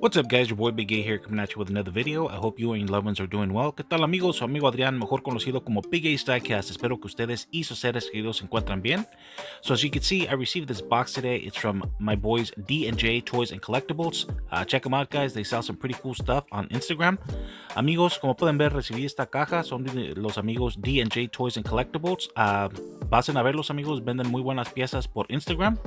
What's up guys, your boy Big A here coming at you with another video. I hope you and your loved ones are doing well. ¿Qué tal amigos? Su amigo Adrián, mejor conocido como Big A Stylecast. Espero que ustedes y sus seres queridos se encuentran bien. So as you can see, I received this box today. It's from my boys D&J Toys and Collectibles. Check them out guys, they sell some pretty cool stuff on Instagram. Amigos, como pueden ver, recibí esta caja. Son de los amigos D&J Toys and Collectibles. Pasen a verlos amigos, venden muy buenas piezas por Instagram.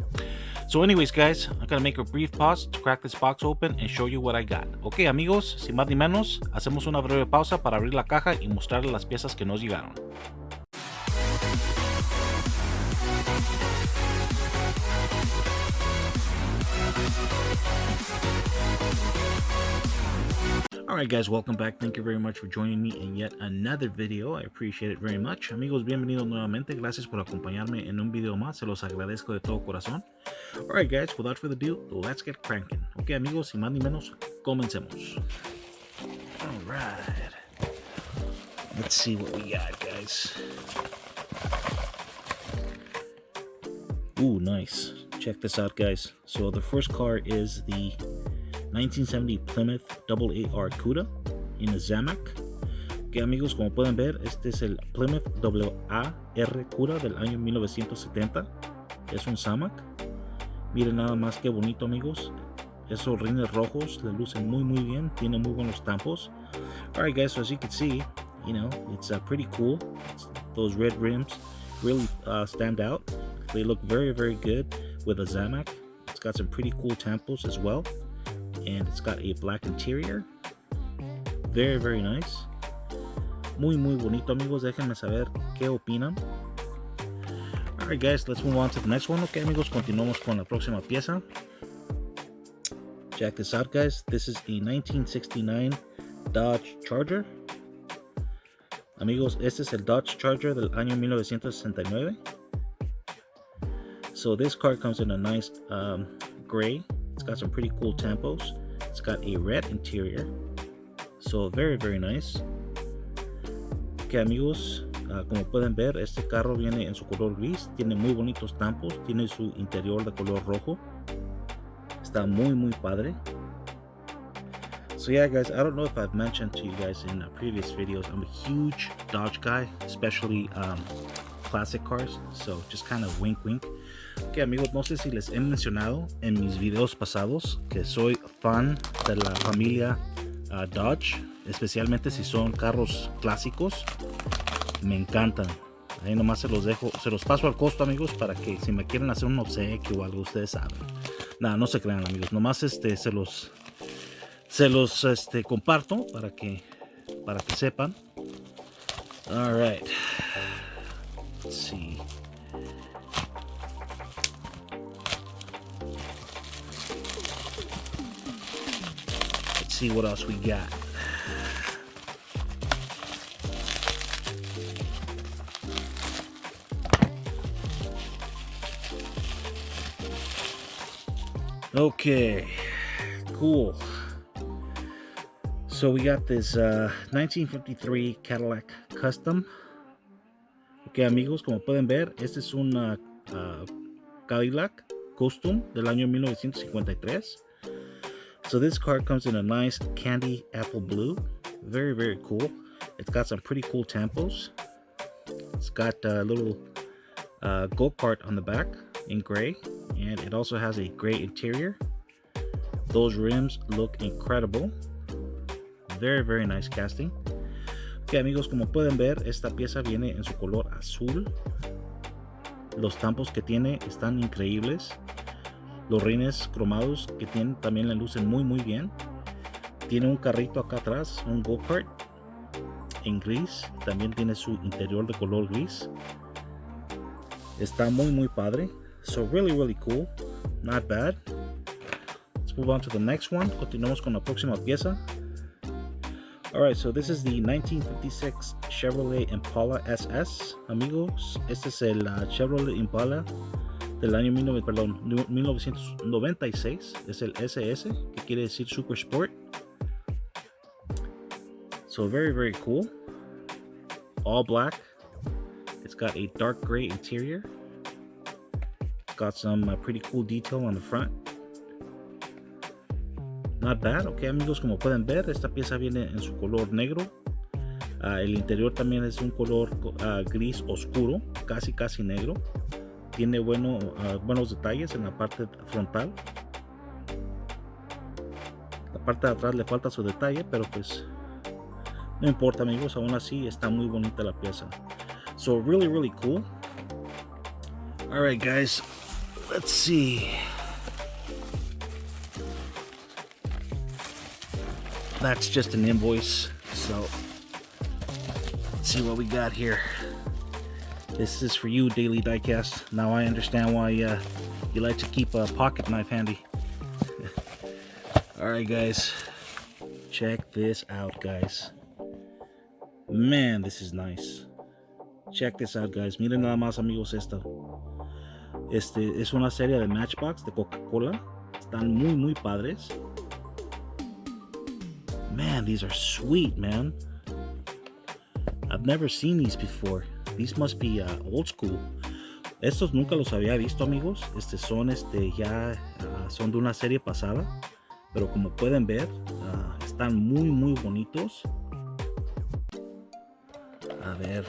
So anyways guys, I'm gonna make a brief pause to crack this box open and show you what I got. Ok amigos, sin más ni menos, hacemos una breve pausa para abrir la caja y mostrarles las piezas que nos llegaron. Alright guys, welcome back. Thank you very much for joining me in yet another video. I appreciate it very much. Amigos, bienvenidos nuevamente. Gracias por acompañarme en un video más. Se los agradezco de todo corazón. Alright guys, without further ado, let's get cranking. Ok amigos, sin más ni menos, comencemos. Alright. Let's see what we got guys. Ooh, nice. Check this out guys. So the first car is the 1970 Plymouth AAR Cuda en el Zamak. Ok amigos, como pueden ver, este es el Plymouth AAR Cuda del año 1970. Es un Zamak. Miren nada más que bonito amigos. Esos rines rojos le lucen muy bien. Tiene muy buenos tampos. Alright guys, so as you can see, you know, it's pretty cool. Those red rims really stand out. They look very good with a Zamak. It's got some pretty cool tampos as well. And it's got a black interior. Very nice. Muy bonito amigos. Déjenme saber qué opinan. Alright guys, let's move on to the next one. Ok amigos, continuamos con la próxima pieza. Check this out guys. This is a 1969 Dodge Charger. Amigos, este es el Dodge Charger del año 1969. So this car comes in a nice gray. It's got some pretty cool tampos. It's got a red interior. So very nice. Ok amigos, como pueden ver, este carro viene en su color gris. Tiene muy bonitos tampos. Tiene su interior de color rojo. Está muy padre. So yeah guys, I don't know if I've mentioned to you guys in previous videos, I'm a huge Dodge guy, especially classic cars. So just kind of wink. Ok amigos, no sé si les he mencionado en mis videos pasados que soy fan de la familia Dodge, especialmente si son carros clásicos. Me encantan. Ahí nomás se los dejo, se los paso al costo amigos, para que si me quieren hacer un obsequio o algo, ustedes saben. Nada, no se crean amigos, nomás se los comparto para que sepan. Alright, let's see. See what else we got. Okay, cool. So we got this 1953 Cadillac Custom. Ok amigos, como pueden ver, este es un Cadillac Custom del año 1953. So this car comes in a nice candy apple blue. Very cool. It's got some pretty cool tampos. It's got a little go-kart on the back in gray. And it also has a gray interior. Those rims look incredible. Very nice casting. Ok amigos, como pueden ver, esta pieza viene en su color azul. Los tampos que tiene están increíbles. Los rines cromados que tienen también le lucen muy bien. Tiene un carrito acá atrás, un go-kart en gris. También tiene su interior de color gris. Está muy padre. So really cool. Not bad. Let's move on to the next one. Continuamos con la próxima pieza. Alright, so this is the 1956 Chevrolet Impala SS. Amigos, este es el Chevrolet Impala del año 1996. Es el SS, que quiere decir Super Sport. So very cool. All black. It's got a dark gray interior. It's got some pretty cool detail on the front. not bad. Ok, amigos, como pueden ver, esta pieza viene en su color negro. El interior también es un color gris oscuro, casi negro. Tiene buenos detalles en la parte frontal. La parte de atrás le falta su detalle, pero pues no importa, amigos, aún así está muy bonita la pieza. So really cool. Alright guys, let's see. That's just an invoice, so let's see what we got here. This is for you, Daily Diecast. Now I understand why you like to keep a pocket knife handy. Alright guys, check this out guys. Man, this is nice. Check this out guys, miren nada más amigos esto. Es una serie de Matchbox de Coca-Cola. Están muy padres. Man, these are sweet, man. I've never seen these before. These must be old school. Estos nunca los había visto, amigos. Son son de una serie pasada. Pero como pueden ver, están muy bonitos. A ver.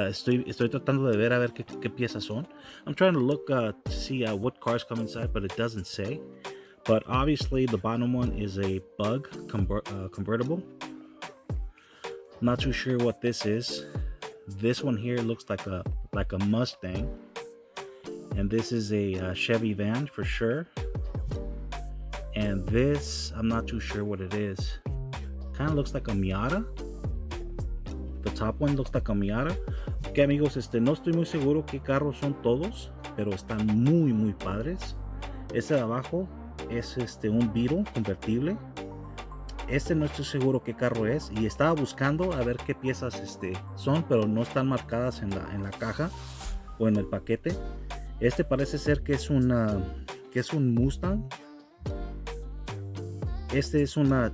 Estoy tratando de ver a ver qué piezas son. I'm trying to look to see what cars come inside, but it doesn't say. But obviously the bottom one is a bug convertible. Not too sure what this is. This one here looks like a Mustang, and this is a Chevy van for sure. And this, I'm not too sure what it is. Kind of looks like a Miata. The top one looks like a Miata. Ok amigos, no estoy muy seguro qué carros son todos, pero están muy padres. Este de abajo es un Beetle convertible. No estoy seguro qué carro es, y estaba buscando a ver qué piezas son, pero no están marcadas en la caja o en el paquete. Parece ser que es un Mustang. Es una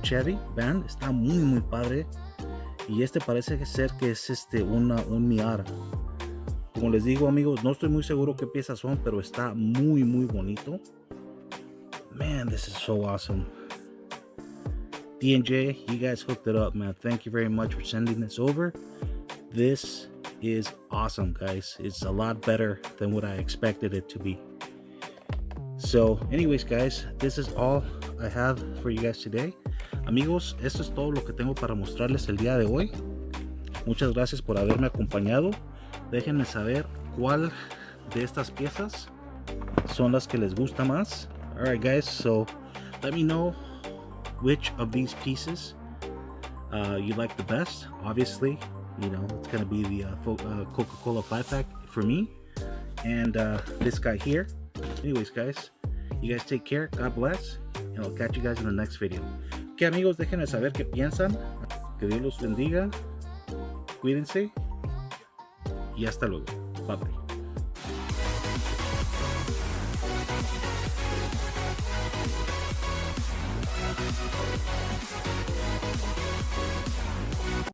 Chevy van, está muy padre. Y parece ser que es un Miata. Como les digo amigos, no estoy muy seguro qué piezas son, pero está muy bonito. Man, this is so awesome. D&J, you guys hooked it up, man. Thank you very much for sending this over. This is awesome, guys. It's a lot better than what I expected it to be. So, anyways, guys, this is all I have for you guys today. Amigos, esto es todo lo que tengo para mostrarles el día de hoy. Muchas gracias por haberme acompañado. Déjenme saber cuál de estas piezas son las que les gusta más. Alright guys, so let me know which of these pieces you like the best. Obviously, it's gonna be the Coca-Cola 5-pack for me, and this guy here. Anyways guys, you guys take care, God bless, and I'll catch you guys in the next video. Ok amigos, déjenme saber qué piensan. Que Dios los bendiga, cuídense y hasta luego. Bye bye.